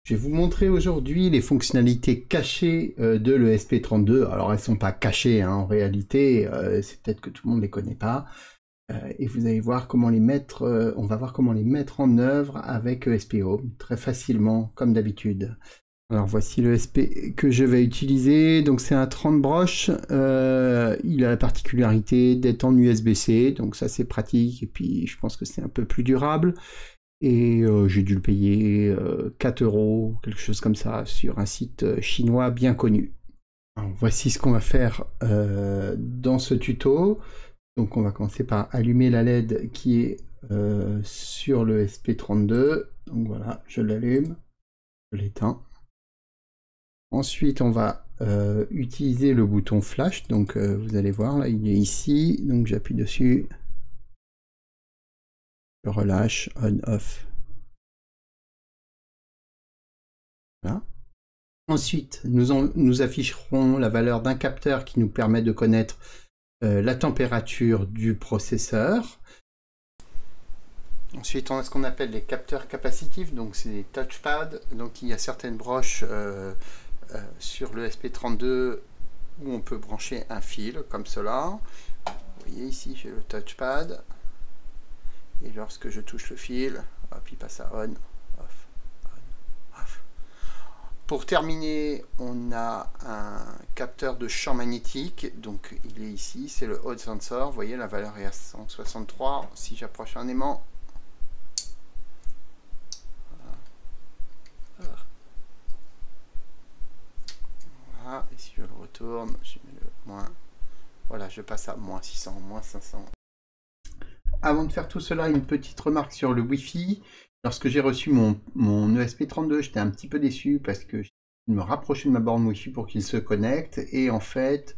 Je vais vous montrer aujourd'hui les fonctionnalités cachées de l'ESP32. Alors elles sont pas cachées hein, en réalité, c'est peut-être que tout le monde les connaît pas. Et vous allez voir comment les mettre, on va voir comment les mettre en œuvre avec ESP Home, très facilement comme d'habitude. Alors voici l'ESP que je vais utiliser, donc c'est un 30 broches, il a la particularité d'être en USB-C, donc ça c'est pratique, et puis je pense que c'est un peu plus durable. Et j'ai dû le payer 4 €, quelque chose comme ça, sur un site chinois bien connu. Alors, voici ce qu'on va faire dans ce tuto. Donc on va commencer par allumer la LED qui est sur le SP32. Donc voilà, je l'allume, je l'éteins. Ensuite on va utiliser le bouton flash. Donc vous allez voir, là il est ici. Donc j'appuie dessus. Je relâche, on, off. Voilà. Ensuite, nous afficherons la valeur d'un capteur qui nous permet de connaître la température du processeur. Ensuite, on a ce qu'on appelle les capteurs capacitifs, donc c'est des touchpads. Donc il y a certaines broches sur le SP32 où on peut brancher un fil, comme cela. Vous voyez ici, j'ai le touchpad. Et lorsque je touche le fil, hop, il passe à on, off, on, off. Pour terminer, on a un capteur de champ magnétique, donc il est ici, c'est le Hot Sensor, vous voyez la valeur est à 163, si j'approche un aimant, voilà, et si je le retourne, je mets le moins, voilà, je passe à moins 600, moins 500. Avant de faire tout cela, une petite remarque sur le Wi-Fi. Lorsque j'ai reçu mon ESP32, j'étais un petit peu déçu parce que je me rapprochais de ma borne Wi-Fi pour qu'il se connecte. Et en fait,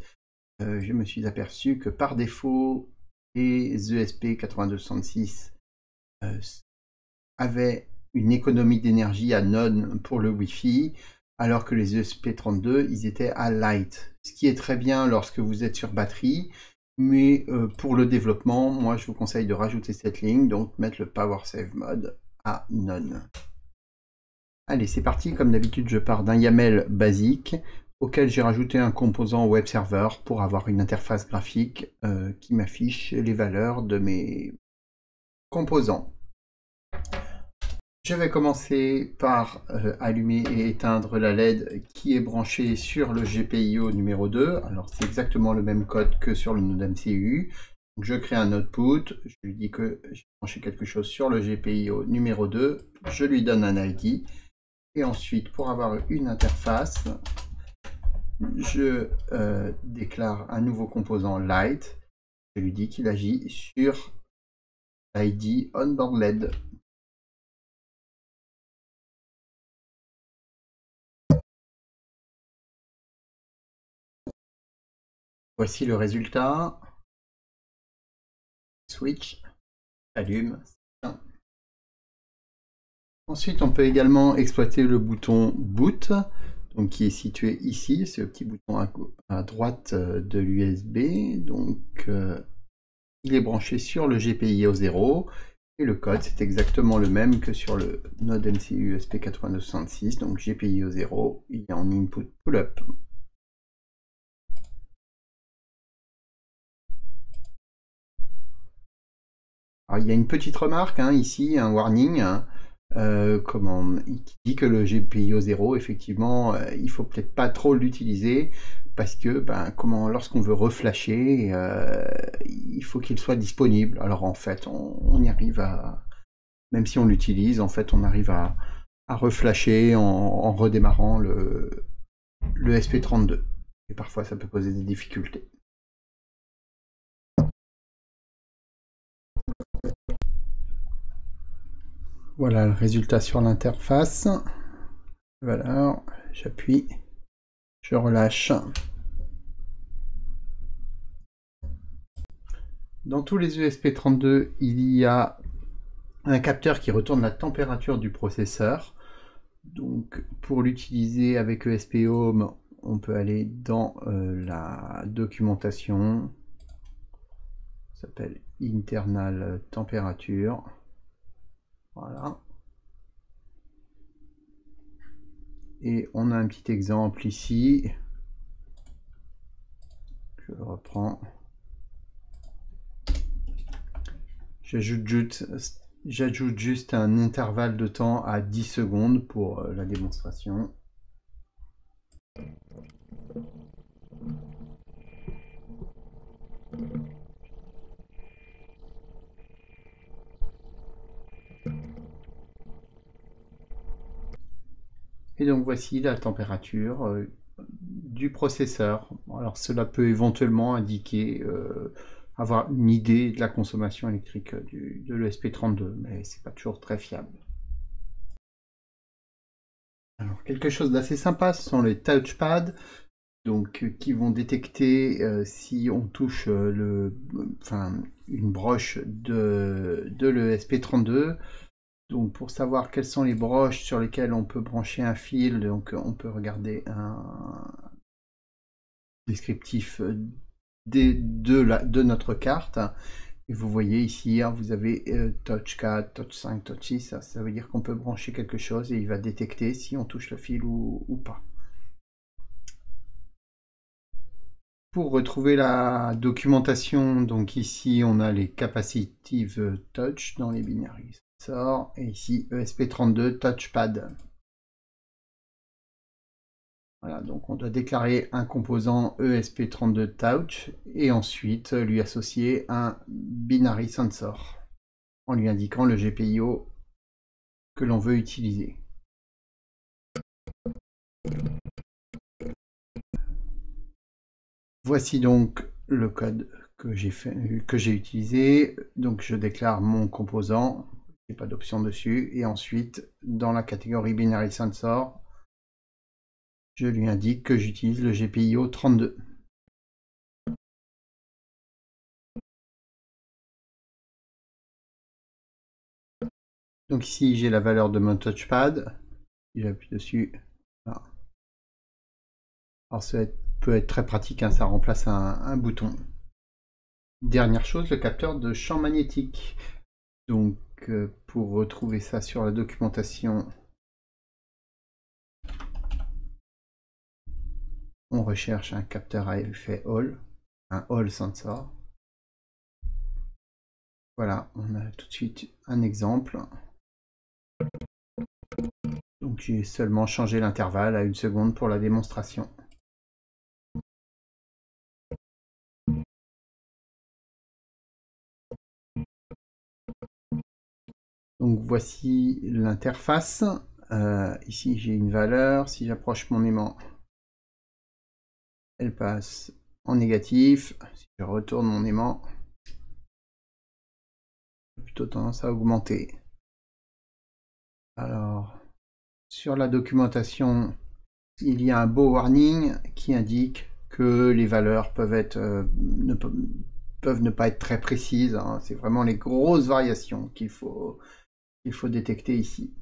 je me suis aperçu que par défaut, les ESP8266 avaient une économie d'énergie à none pour le Wi-Fi, alors que les ESP32, ils étaient à light. Ce qui est très bien lorsque vous êtes sur batterie. Mais pour le développement, moi je vous conseille de rajouter cette ligne, donc mettre le Power Save Mode à None. Allez, c'est parti. Comme d'habitude, je pars d'un YAML basique auquel j'ai rajouté un composant web server pour avoir une interface graphique qui m'affiche les valeurs de mes composants. Je vais commencer par allumer et éteindre la LED qui est branchée sur le GPIO numéro 2. Alors c'est exactement le même code que sur le node MCU. Donc, je crée un output, je lui dis que j'ai branché quelque chose sur le GPIO numéro 2, je lui donne un ID. Et ensuite, pour avoir une interface, je déclare un nouveau composant light. Je lui dis qu'il agit sur l'ID onboard LED. Voici le résultat. Switch, allume. Ensuite, on peut également exploiter le bouton Boot, donc qui est situé ici, c'est le petit bouton à droite de l'USB. Donc, il est branché sur le GPIO 0 et le code c'est exactement le même que sur le node MCU SP8266. Donc GPIO 0, il est en input pull-up. Alors, il y a une petite remarque hein, ici, un warning. Qui dit que le GPIO 0, effectivement, il faut peut-être pas trop l'utiliser parce que lorsqu'on veut reflasher, il faut qu'il soit disponible. Alors en fait, on y arrive à, même si on l'utilise, en fait, on arrive à reflasher en redémarrant le SP32. Et parfois, ça peut poser des difficultés. Voilà le résultat sur l'interface. Voilà, j'appuie, je relâche. Dans tous les ESP32, il y a un capteur qui retourne la température du processeur. Donc pour l'utiliser avec ESP Home, on peut aller dans la documentation. Ça s'appelle Internal Temperature. Voilà. Et on a un petit exemple ici. Je le reprends. J'ajoute juste un intervalle de temps à 10 secondes pour la démonstration. Et donc voici la température du processeur. Alors cela peut éventuellement indiquer, avoir une idée de la consommation électrique de l'ESP32, mais c'est pas toujours très fiable. Alors quelque chose d'assez sympa, ce sont les touchpads, donc qui vont détecter si on touche une broche de l'ESP32. Donc pour savoir quelles sont les broches sur lesquelles on peut brancher un fil, donc on peut regarder un descriptif de notre carte. Et vous voyez ici, hein, vous avez touch 4, touch 5, touch 6, ça veut dire qu'on peut brancher quelque chose et il va détecter si on touche le fil ou pas. Pour retrouver la documentation, donc ici on a les capacitive touch dans les binaries. Sort, et ici ESP32 touchpad. Voilà, donc on doit déclarer un composant ESP32 touch et ensuite lui associer un binary sensor en lui indiquant le GPIO que l'on veut utiliser. Voici donc le code que j'ai utilisé. Donc je déclare mon composant, il n'y a pas d'option dessus, et ensuite dans la catégorie binary sensor, je lui indique que j'utilise le GPIO 32. Donc ici j'ai la valeur de mon touchpad, si j'appuie dessus, voilà. Alors ça peut être très pratique, hein, ça remplace un bouton. Dernière chose, le capteur de champ magnétique. Donc pour retrouver ça sur la documentation, on recherche un capteur à effet Hall, un Hall sensor. Voilà, on a tout de suite un exemple. Donc j'ai seulement changé l'intervalle à 1 seconde pour la démonstration. Donc voici l'interface. Ici j'ai une valeur, si j'approche mon aimant, elle passe en négatif. Si je retourne mon aimant, j'ai plutôt tendance à augmenter. Alors, sur la documentation, il y a un beau warning qui indique que les valeurs peuvent ne pas être très précises, hein. C'est vraiment les grosses variations qu'il faut détecter ici.